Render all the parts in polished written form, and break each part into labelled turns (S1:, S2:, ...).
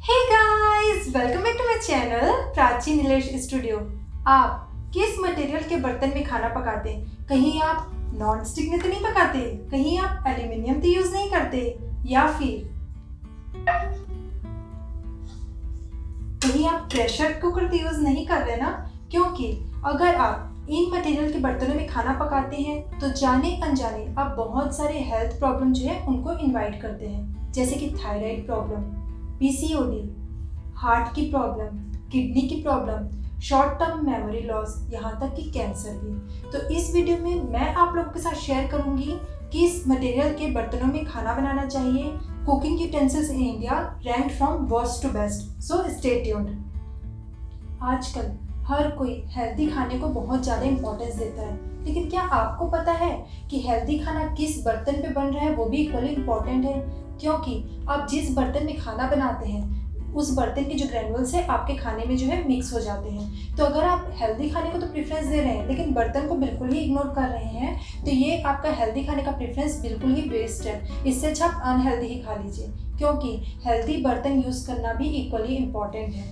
S1: Hey guys, welcome back to my channel Prachi Nilesh studio. आप किस material के बर्तन में खाना पकाते हैं? कहीं आप नॉन स्टिक में तो नहीं पकाते? कहीं आप एल्यूमिनियम तो यूज नहीं करते? या फिर कहीं आप प्रेशर कुकर तो यूज नहीं कर रहे ना? क्योंकि अगर आप इन मटेरियल के बर्तनों में खाना पकाते हैं तो जाने अनजाने आप बहुत सारे हेल्थ प्रॉब्लम जो है उनको इनवाइट करते हैं, जैसे कि थायराइड प्रॉब्लम, पीसीओडी, हार्ट की प्रॉब्लम, किडनी की problem, short term memory loss, यहाँ तक कि कैंसर भी। तो इस वीडियो में मैं आप लोगों के साथ शेयर करूंगी कि इस मटेरियल के बर्तनों में खाना बनाना चाहिए। Cooking utensils in India ranked from worst to best, so stay tuned. आजकल हर कोई हेल्दी खाने को बहुत ज़्यादा इंपॉर्टेंस देता है, लेकिन क्या आपको पता है कि हेल्दी खाना किस बर्तन पे बन रहा है वो भी इक्वली इम्पॉर्टेंट है? क्योंकि आप जिस बर्तन में खाना बनाते हैं उस बर्तन के जो ग्रैन्युल्स है आपके खाने में जो है मिक्स हो जाते हैं। तो अगर आप हेल्दी खाने को तो प्रेफरेंस दे रहे हैं लेकिन बर्तन को बिल्कुल ही इग्नोर कर रहे हैं तो ये आपका हेल्दी खाने का प्रेफरेंस बिल्कुल ही वेस्ट है। इससे अच्छा आप अनहेल्दी ही खा लीजिए, क्योंकि हेल्दी बर्तन यूज़ करना भी इक्वली इम्पॉर्टेंट है।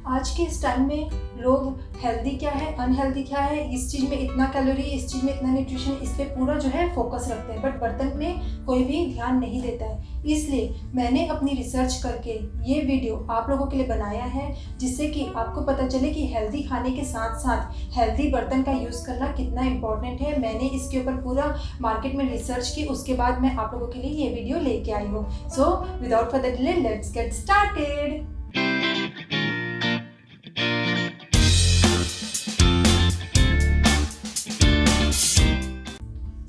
S1: आज के इस टाइम में लोग हेल्दी क्या है, अनहेल्दी क्या है, इस चीज़ में इतना कैलोरी, इस चीज़ में इतना न्यूट्रिशन, इस पे पूरा जो है फोकस रखते हैं, बट बर्तन में कोई भी ध्यान नहीं देता है। इसलिए मैंने अपनी रिसर्च करके ये वीडियो आप लोगों के लिए बनाया है, जिससे कि आपको पता चले कि हेल्दी खाने के साथ साथ हेल्दी बर्तन का यूज़ करना कितना इम्पॉर्टेंट है। मैंने इसके ऊपर पूरा मार्केट में रिसर्च की, उसके बाद मैं आप लोगों के लिए ये वीडियो लेके आई हूँ। So without further delay let's get started.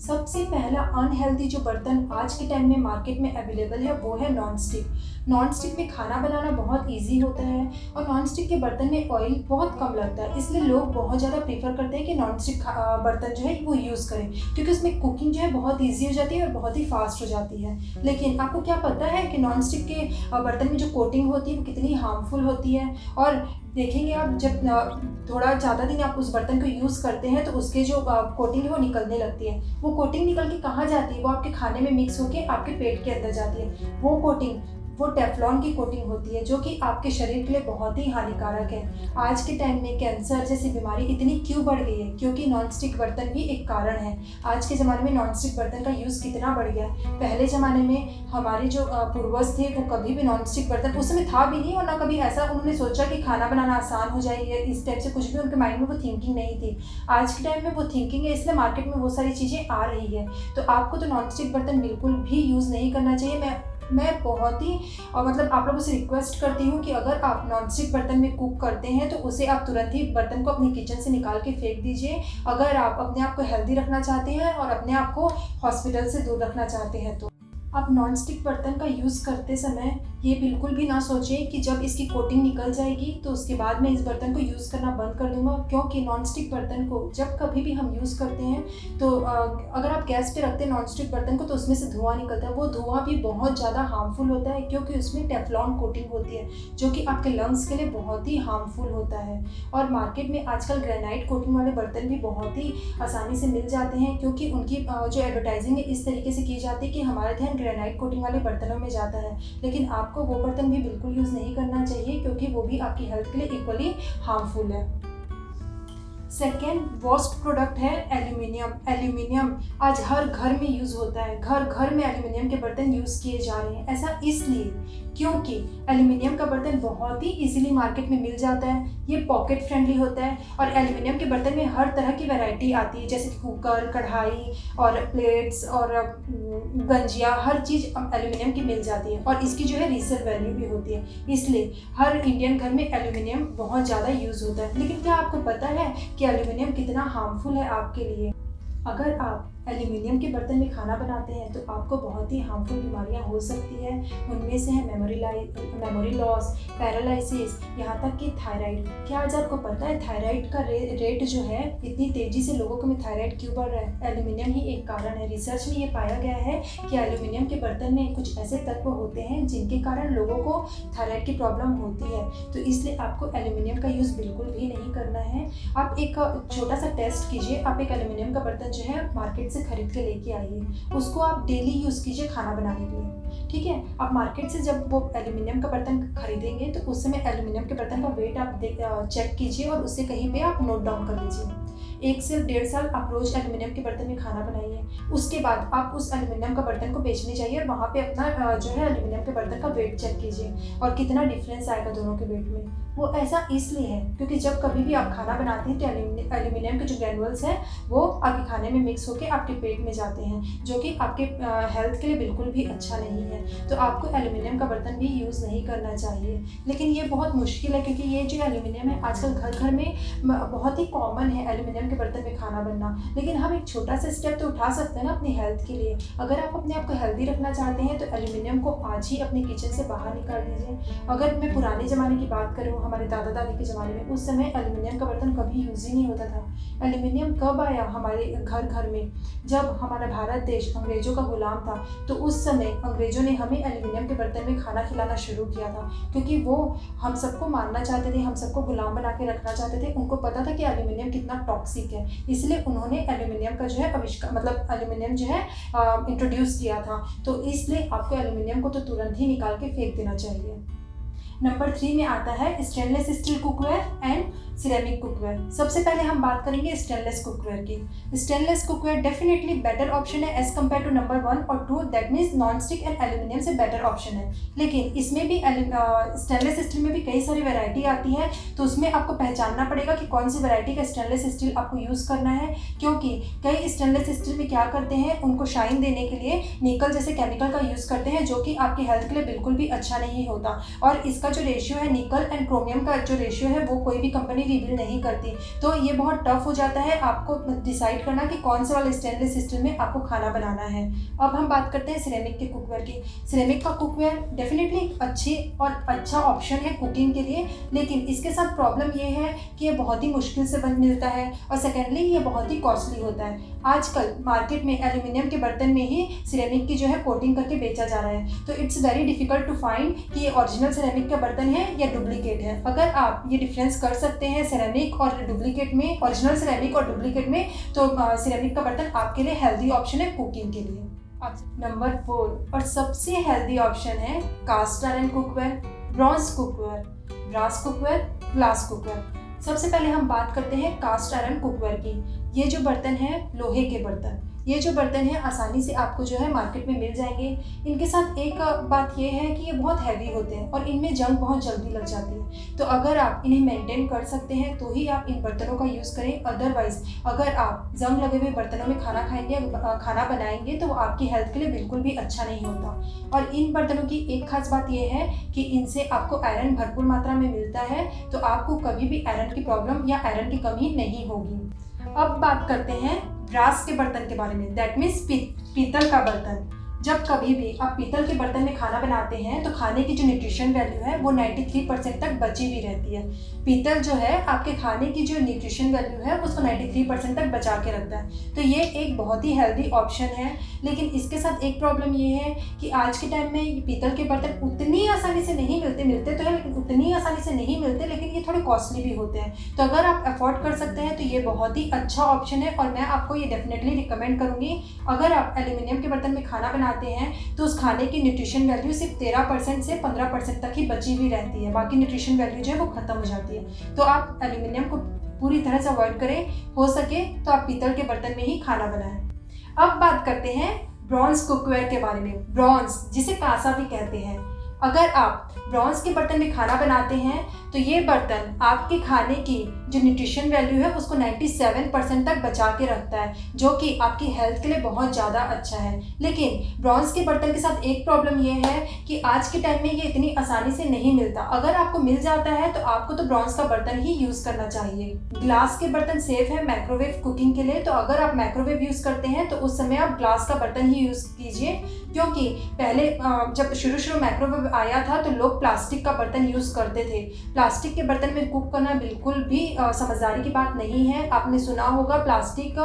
S1: सबसे पहला अनहेल्दी जो बर्तन आज के टाइम में मार्केट में अवेलेबल है वो है नॉन स्टिक। नॉन स्टिक में खाना बनाना बहुत इजी होता है और नॉन स्टिक के बर्तन में ऑयल बहुत कम लगता है, इसलिए लोग बहुत ज़्यादा प्रीफर करते हैं कि नॉन स्टिक बर्तन जो है वो यूज़ करें, क्योंकि उसमें कुकिंग जो है बहुत ईजी हो जाती है और बहुत ही फास्ट हो जाती है। लेकिन आपको क्या पता है कि नॉन स्टिक के बर्तन में जो कोटिंग होती है वो कितनी हार्मफुल होती है? और देखेंगे आप जब थोड़ा ज़्यादा दिन आप उस बर्तन को यूज़ करते हैं तो उसके जो कोटिंग है वो निकलने लगती है। वो कोटिंग निकल के कहाँ जाती है? वो आपके खाने में मिक्स होके आपके पेट के अंदर जाती है। वो कोटिंग वो टेफ्लॉन की कोटिंग होती है, जो कि आपके शरीर के लिए बहुत ही हानिकारक है। आज के टाइम में कैंसर जैसी बीमारी इतनी क्यों बढ़ गई है? क्योंकि नॉन स्टिक बर्तन भी एक कारण है। आज के ज़माने में नॉन स्टिक बर्तन का यूज़ कितना बढ़ गया है। पहले ज़माने में हमारे जो पूर्वज थे वो कभी भी नॉन स्टिक बर्तन उस समय था भी नहीं, और ना कभी ऐसा उन्होंने सोचा कि खाना बनाना आसान हो जाएगी, इस टाइप से कुछ भी उनके माइंड में वो थिंकिंग नहीं थी। आज के टाइम में वो थिंकिंग है, इसलिए मार्केट में वो सारी चीज़ें आ रही है। तो आपको तो नॉन स्टिक बर्तन बिल्कुल भी यूज़ नहीं करना चाहिए। मैं बहुत ही मतलब आप लोगों से रिक्वेस्ट करती हूँ कि अगर आप नॉन स्टिक बर्तन में कुक करते हैं तो उसे आप तुरंत ही बर्तन को अपनी किचन से निकाल के फेंक दीजिए, अगर आप अपने आप को हेल्दी रखना चाहते हैं और अपने आप को हॉस्पिटल से दूर रखना चाहते हैं तो। आप नॉन स्टिक बर्तन का यूज़ करते समय ये बिल्कुल भी ना सोचें कि जब इसकी कोटिंग निकल जाएगी तो उसके बाद मैं इस बर्तन को यूज़ करना बंद कर दूंगा, क्योंकि नॉन स्टिक बर्तन को जब कभी भी हम यूज़ करते हैं तो अगर आप गैस पे रखते हैं नॉन स्टिक बर्तन को तो उसमें से धुआं निकलता है। वो धुआं भी बहुत ज़्यादा हार्मफुल होता है, क्योंकि उसमें टेफ्लॉन कोटिंग होती है, जो कि आपके लंग्स के लिए बहुत ही हार्मफुल होता है। और मार्केट में आजकल ग्रेनाइट कोटिंग वाले बर्तन भी बहुत ही आसानी से मिल जाते हैं, क्योंकि उनकी जो एडवर्टाइजिंग है इस तरीके से की जाती है कि हमारा ध्यान ग्रेनाइट कोटिंग वाले बर्तनों में जाता है। लेकिन आपको वो बर्तन भी बिल्कुल यूज़ नहीं करना चाहिए, क्योंकि वो भी आपकी हेल्थ के लिए इक्वली हार्मफुल है। सेकेंड वर्स्ट प्रोडक्ट है एल्यूमिनियम। एल्यूमिनियम आज हर घर में यूज़ होता है, घर घर में एल्यूमिनियम के बर्तन यूज़ किए जा रहे हैं। ऐसा इसलिए क्योंकि एल्यूमिनियम का बर्तन बहुत ही इजीली मार्केट में मिल जाता है, ये पॉकेट फ्रेंडली होता है और एल्यूमिनियम के बर्तन में हर तरह की वैरायटी आती है, जैसे कुकर, कढ़ाई और प्लेट्स और गंजिया, हर चीज़ एल्यूमिनियम की मिल जाती है और इसकी जो है रीसेल वैल्यू भी होती है। इसलिए हर इंडियन घर में एल्यूमिनियम बहुत ज़्यादा यूज़ होता है। लेकिन क्या आपको पता है कि एल्यूमिनियम कितना हार्मफुल है आपके लिए? अगर आप एल्यूमिनियम के बर्तन में खाना बनाते हैं तो आपको बहुत ही हार्मफुल बीमारियां हो सकती हैं। उनमें से है मेमोरी लॉस, पैरालिसिस, यहाँ तक कि थायराइड। क्या आज आपको पता है थायराइड का रेट जो है इतनी तेज़ी से लोगों में थायराइड क्यों बढ़ रहा है? एल्यूमिनियम ही एक कारण है। रिसर्च में ये पाया गया है कि एल्यूमिनियम के बर्तन में कुछ ऐसे तत्व होते हैं जिनके कारण लोगों को थायराइड की प्रॉब्लम होती है। तो इसलिए आपको एल्यूमिनियम का यूज़ बिल्कुल भी नहीं करना है। आप एक छोटा सा टेस्ट कीजिए, आप एक एल्यूमिनियम का बर्तन जो है मार्केट से खरीद के लेके आइए, उसको आप डेली यूज़ कीजिए खाना बनाने के लिए। ठीक है। आप मार्केट से जब वो एल्यूमिनियम का बर्तन खरीदेंगे तो उस समय एल्यूमिनियम के बर्तन का वेट आप चेक कीजिए और उससे कहीं पे आप नोट डाउन कर लीजिए। 1 से 1.5 साल आप रोज़ एल्यूमिनियम के बर्तन में खाना बनाइए। उसके बाद आप उस एल्यूमिनियम का बर्तन को बेचने जाइए और वहाँ पे अपना जो है एल्यूमिनियम के बर्तन का वेट चेक कीजिए और कितना डिफरेंस आएगा दोनों के वेट में। वो ऐसा इसलिए है क्योंकि जब कभी भी आप खाना बनाते हैं तो एल्यूमिनियम के जो ग्रैन्युल्स हैं वो आपके खाने में मिक्स होकर आपके पेट में जाते हैं, जो कि आपके हेल्थ के लिए बिल्कुल भी अच्छा नहीं है। तो आपको एल्यूमिनियम का बर्तन भी यूज़ नहीं करना चाहिए। लेकिन ये बहुत मुश्किल है क्योंकि ये जो एल्यूमिनियम है आजकल घर घर में बहुत ही कॉमन है एल्यूमिनियम के बर्तन में खाना बनना। लेकिन हम एक छोटा सा स्टेप तो उठा सकते हैं ना अपनी हेल्थ के लिए। अगर आप अपने आप को हेल्दी रखना चाहते हैं तो एल्यूमिनियम को आज ही अपने किचन से बाहर निकाल दीजिए। अगर मैं पुराने ज़माने की बात करूँ, हमारे दादा दादी के ज़माने में, उस समय एल्यूमिनियम का बर्तन कभी यूज़ ही नहीं होता था। एल्यूमिनियम कब आया हमारे घर घर में? जब हमारा भारत देश अंग्रेज़ों का गुलाम था तो उस समय अंग्रेज़ों ने हमें एल्यूमिनियम के बर्तन में खाना खिलाना शुरू किया था, क्योंकि वो हम सबको मारना चाहते थे, हम सबको गुलाम बना के रखना चाहते थे। उनको पता था कि एल्यूमिनियम कितना टॉक्सिक है, इसलिए उन्होंने एल्यूमिनियम का जो है आविष्कार, मतलब एल्यूमिनियम जो है इंट्रोड्यूस किया था। तो इसलिए आपको एल्यूमिनियम को तो तुरंत ही निकाल के फेंक देना चाहिए। नंबर 3 में आता है stainless steel cookware and ceramic cookware. सबसे पहले हम बात करेंगे स्टेनलेस कुकवेयर की। Stainless cookware definitely better option है एज कम्पेयर टू नंबर 1 और 2, that means non stick and aluminium से बेटर ऑप्शन है। लेकिन इसमें भी स्टेनलेस स्टील में भी कई सारी वैरायटी आती है, तो उसमें आपको पहचानना पड़ेगा कि कौन सी वैरायटी का स्टेनलेस स्टील आपको यूज़ करना है, क्योंकि कई स्टेनलेस स्टील में क्या करते हैं, उनको शाइन देने के लिए निकल जैसे केमिकल का यूज़ करते हैं, जो कि आपकी हेल्थ के लिए बिल्कुल भी अच्छा नहीं होता। और इसका जो रेशियो है निकल एंड क्रोमियम का जो रेशियो है वो कोई भी कंपनी रिवील नहीं करती। तो ये बहुत टफ हो जाता है आपको डिसाइड करना कि कौन से वाले स्टेनलेस स्टील में आपको खाना बनाना है। अब हम बात करते हैं सिरेमिक के कुकवेयर की। सिरेमिक का कुकवेयर डेफिनेटली अच्छी और अच्छा ऑप्शन है कुकिंग के लिए, लेकिन इसके साथ प्रॉब्लम ये है कि ये बहुत ही मुश्किल से बन मिलता है और सेकेंडली ये बहुत ही कॉस्टली होता है। आजकल मार्केट में एल्यूमिनियम के बर्तन में ही सिरेमिक की जो है कोटिंग करके बेचा जा रहा है, तो it's very difficult to find कि ये ओरिजिनल सिरेमिक का बर्तन है या डुप्लीकेट है। अगर आप ये डिफरेंस कर सकते हैं सिरेमिक और डुप्लीकेट में, ओरिजिनल सिरेमिक और डुप्लीकेट में, तो सिरेमिक का बर्तन आपके लिए हेल्दी ऑप्शन है कुकिंग के लिए। नंबर 4 और सबसे हेल्दी ऑप्शन है cast iron cookware, bronze cookware, brass cookware, glass cookware. सबसे पहले हम बात करते हैं कास्ट आयरन कुकवेयर की। ये जो बर्तन है लोहे के बर्तन, ये जो बर्तन है आसानी से आपको जो है मार्केट में मिल जाएंगे। इनके साथ एक बात ये है कि ये बहुत हैवी होते हैं और इनमें जंग बहुत जल्दी लग जाती है। तो अगर आप इन्हें मेंटेन कर सकते हैं तो ही आप इन बर्तनों का यूज़ करें, अदरवाइज़ अगर आप जंग लगे हुए बर्तनों में खाना खाएंगे, खाना बनाएंगे, तो वो आपकी हेल्थ के लिए बिल्कुल भी अच्छा नहीं होता। और इन बर्तनों की एक खास बात यह है कि इनसे आपको आयरन भरपूर मात्रा में मिलता है, तो आपको कभी भी आयरन की प्रॉब्लम या आयरन की कमी नहीं होगी। अब बात करते हैं ब्रास के बर्तन के बारे में, दैट मीन्स पीतल का बर्तन। जब कभी भी आप पीतल के बर्तन में खाना बनाते हैं तो खाने की जो न्यूट्रिशन वैल्यू है वो 93% तक बची हुई रहती है। पीतल जो है आपके खाने की जो न्यूट्रिशन वैल्यू है उसको 93% तक बचा के रखता है। तो ये एक बहुत ही हेल्दी ऑप्शन है, लेकिन इसके साथ एक प्रॉब्लम ये है कि आज के टाइम में पीतल के बर्तन उतनी आसानी से नहीं मिलते तो है, लेकिन उतनी आसानी से नहीं मिलते, लेकिन ये थोड़े कॉस्टली भी होते हैं। तो अगर आप अफोर्ड कर सकते हैं तो ये बहुत ही अच्छा ऑप्शन है और मैं आपको ये डेफिनेटली रिकमेंड करूँगी। अगर आप एल्यूमिनियम के बर्तन में खाना बनाते हैं तो उस खाने की न्यूट्रिशन वैल्यू सिर्फ 13% से 15% तक ही बची हुई रहती है, बाकी न्यूट्रिशन वैल्यू जो है वो खत्म हो जाती है। तो आप एल्यूमिनियम को पूरी तरह से अवॉइड करें, हो सके तो आप पीतल के बर्तन में ही खाना बनाएं। अब बात करते हैं ब्रॉन्ज कुकवेयर के बारे में। ब्रॉन्ज जिसे कांसा भी कहते हैं, अगर आप ब्रॉन्ज के बर्तन में खाना बनाते हैं तो ये बर्तन आपके खाने की जो न्यूट्रिशन वैल्यू है उसको 97% तक बचा के रखता है, जो कि आपकी हेल्थ के लिए बहुत ज़्यादा अच्छा है। लेकिन ब्रॉन्ज के बर्तन के साथ एक प्रॉब्लम ये है कि आज के टाइम में ये इतनी आसानी से नहीं मिलता। अगर आपको मिल जाता है तो आपको तो ब्रॉन्ज का बर्तन ही यूज़ करना चाहिए। ग्लास के बर्तन सेफ है माइक्रोवेव कुकिंग के लिए, तो अगर आप माइक्रोवेव यूज़ करते हैं तो उस समय आप ग्लास का बर्तन ही यूज़ कीजिए, क्योंकि पहले जब शुरू माइक्रोवेव आया था तो लोग प्लास्टिक का बर्तन यूज़ करते थे। प्लास्टिक के बर्तन में कुक करना बिल्कुल भी समझदारी की बात नहीं है। आपने सुना होगा प्लास्टिक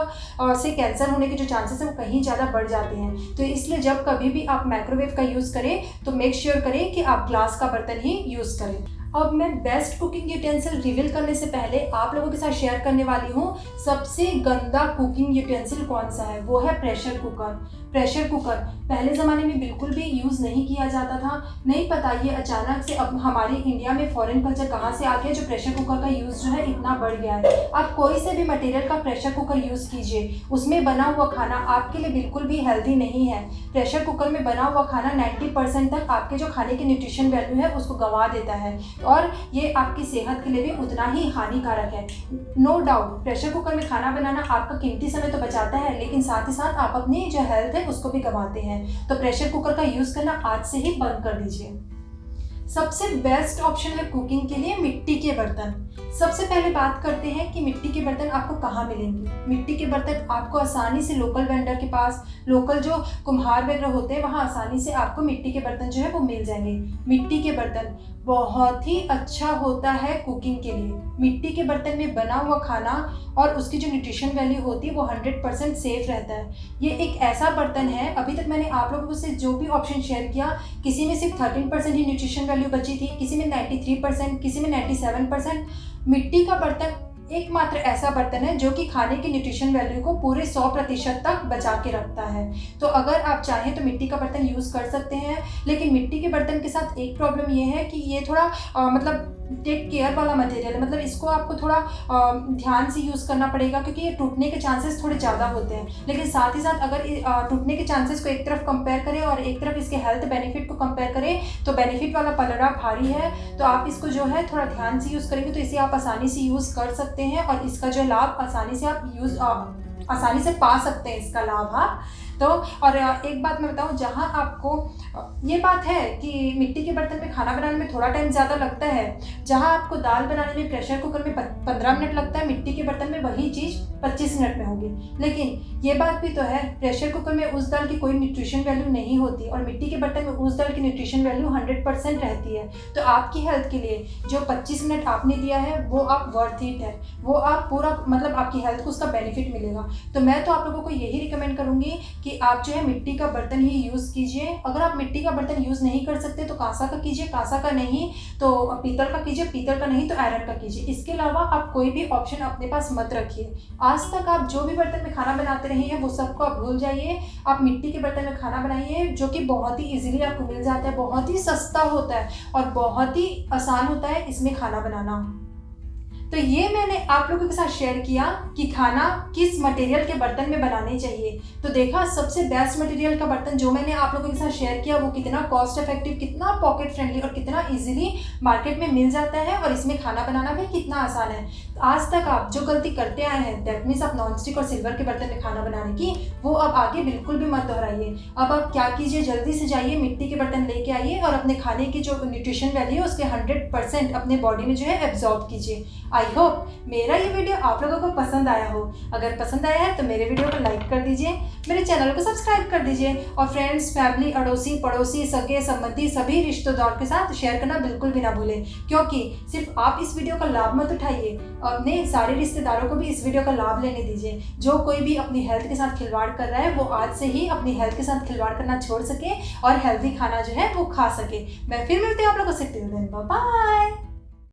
S1: से कैंसर होने के जो चांसेस हैं वो कहीं ज़्यादा बढ़ जाते हैं। तो इसलिए जब कभी भी आप माइक्रोवेव का यूज़ करें तो मेक श्योर करें कि आप ग्लास का बर्तन ही यूज़ करें। अब मैं बेस्ट कुकिंग यूटेंसिल रिवील करने से पहले आप लोगों के साथ शेयर करने वाली हूँ सबसे गंदा कुकिंग यूटेंसिल कौन सा है। वो है प्रेशर कुकर। प्रेशर कुकर पहले ज़माने में बिल्कुल भी यूज़ नहीं किया जाता था। नहीं पता ये अचानक से अब हमारे इंडिया में फॉरेन कल्चर कहाँ से आ गया जो प्रेशर कुकर का यूज़ जो है इतना बढ़ गया है। आप कोई से भी मटेरियल का प्रेशर कुकर यूज़ कीजिए, उसमें बना हुआ खाना आपके लिए बिल्कुल भी हेल्दी नहीं है। प्रेशर कुकर में बना हुआ खाना 90% तक आपके जो खाने की न्यूट्रिशन वैल्यू है उसको गंवा देता है और ये आपकी सेहत के लिए भी उतना ही हानिकारक है। नो डाउट प्रेशर कुकर में खाना बनाना आपका कीमती समय तो बचाता है, लेकिन साथ ही साथ आप अपनी जो हेल्थ है उसको भी गंवाते हैं। तो प्रेशर कुकर का यूज़ करना आज से ही बंद कर दीजिए। सबसे बेस्ट ऑप्शन है कुकिंग के लिए मिट्टी के बर्तन। सबसे पहले बात करते हैं कि मिट्टी के बर्तन आपको कहाँ मिलेंगे। मिट्टी के बर्तन आपको आसानी से लोकल वेंडर के पास, लोकल जो कुम्हार वगैरह होते हैं वहाँ आसानी से आपको मिट्टी के बर्तन जो है वो मिल जाएंगे। मिट्टी के बर्तन बहुत ही अच्छा होता है कुकिंग के लिए। मिट्टी के बर्तन में बना हुआ खाना और उसकी जो न्यूट्रिशन वैल्यू होती है वो 100% सेफ रहता है। ये एक ऐसा बर्तन है, अभी तक मैंने आप लोगों से जो भी ऑप्शन शेयर किया किसी में सिर्फ 13% ही न्यूट्रिशन वैल्यू बची थी, किसी में 93%, किसी में 97%। मिट्टी का बर्तन एकमात्र ऐसा बर्तन है जो कि खाने की न्यूट्रिशन वैल्यू को पूरे 100% तक बचा के रखता है। तो अगर आप चाहें तो मिट्टी का बर्तन यूज़ कर सकते हैं, लेकिन मिट्टी के बर्तन के साथ एक प्रॉब्लम ये है कि ये थोड़ा मतलब टेक केयर वाला मटेरियल है। मतलब इसको आपको थोड़ा ध्यान से यूज़ करना पड़ेगा क्योंकि ये टूटने के चांसेस थोड़े ज़्यादा होते हैं। लेकिन साथ ही साथ अगर टूटने के चांसेस को एक तरफ कंपेयर करें और एक तरफ इसके हेल्थ बेनिफिट को कंपेयर करें तो बेनिफिट वाला पलड़ा भारी है। तो आप इसको जो है थोड़ा ध्यान से यूज़ करेंगे तो इसे आप आसानी से यूज़ कर सकते हैं और इसका जो लाभ आसानी से आप आसानी से पा सकते हैं इसका लाभ आप। तो और एक बात मैं बताऊं, जहां आपको ये बात है कि मिट्टी के बर्तन में खाना बनाने में थोड़ा टाइम ज़्यादा लगता है, जहां आपको दाल बनाने में प्रेशर कुकर में 15 मिनट लगता है, मिट्टी के बर्तन में वही चीज़ 25 मिनट में होगी। लेकिन ये बात भी तो है, प्रेशर कुकर में उस दाल की कोई न्यूट्रिशन वैल्यू नहीं होती और मिट्टी के बर्तन में उस दाल की न्यूट्रिशन वैल्यू 100% रहती है। तो आपकी हेल्थ के लिए जो 25 मिनट आपने दिया है वो आप वर्थ इट है, वो आप पूरा मतलब आपकी हेल्थ को उसका बेनिफिट मिलेगा। तो मैं तो आप लोगों को यही रिकमेंड करूँगी कि आप जो है मिट्टी का बर्तन ही यूज़ कीजिए। अगर आप मिट्टी का बर्तन यूज़ नहीं कर सकते तो कांसा का कीजिए, कांसा का नहीं तो पीतल का कीजिए, पीतल का नहीं तो आयरन का कीजिए। इसके अलावा आप कोई भी ऑप्शन अपने पास मत रखिए। आज तक आप जो भी बर्तन में खाना बनाते रहे हैं वो सबको आप भूल जाइए। आप मिट्टी के बर्तन में खाना बनाइए जो कि बहुत ही ईजिली आपको मिल जाता है, बहुत ही सस्ता होता है और बहुत ही आसान होता है इसमें खाना बनाना। तो ये मैंने आप लोगों के साथ शेयर किया कि खाना किस मटेरियल के बर्तन में बनाने चाहिए। तो देखा सबसे बेस्ट मटेरियल का बर्तन जो मैंने आप लोगों के साथ शेयर किया वो कितना कॉस्ट इफेक्टिव, कितना पॉकेट फ्रेंडली और कितना इजीली मार्केट में मिल जाता है और इसमें खाना बनाना भी कितना आसान है। तो आज तक आप जो गलती करते आए हैं दैट मीन्स आप नॉन स्टिक और सिल्वर के बर्तन में खाना बनाने की, वो अब आगे बिल्कुल भी मत दोहराइए। अब आप क्या कीजिए, जल्दी से जाइए मिट्टी के बर्तन लेके आइए और अपने खाने की जो न्यूट्रिशन वैल्यू है उसके 100% अपने बॉडी में जो है एब्जॉर्ब कीजिए। आई होप मेरा ये वीडियो आप लोगों को पसंद आया हो। अगर पसंद आया है तो मेरे वीडियो को लाइक कर दीजिए, मेरे चैनल को सब्सक्राइब कर दीजिए और फ्रेंड्स, फैमिली, अड़ोसी, पड़ोसी, सगे संबंधी सभी रिश्तेदार के साथ शेयर करना बिल्कुल भी ना भूलें, क्योंकि सिर्फ आप इस वीडियो का लाभ मत उठाइए, अपने सारे रिश्तेदारों को भी इस वीडियो का लाभ लेने दीजिए। जो कोई भी अपनी हेल्थ के साथ खिलवाड़ कर रहा है वो आज से ही अपनी हेल्थ के साथ खिलवाड़ करना छोड़ सके और हेल्दी खाना जो है वो खा सके। मैं फिर मिलती हूँ आप लोगों से, टिल देन बाय बाय।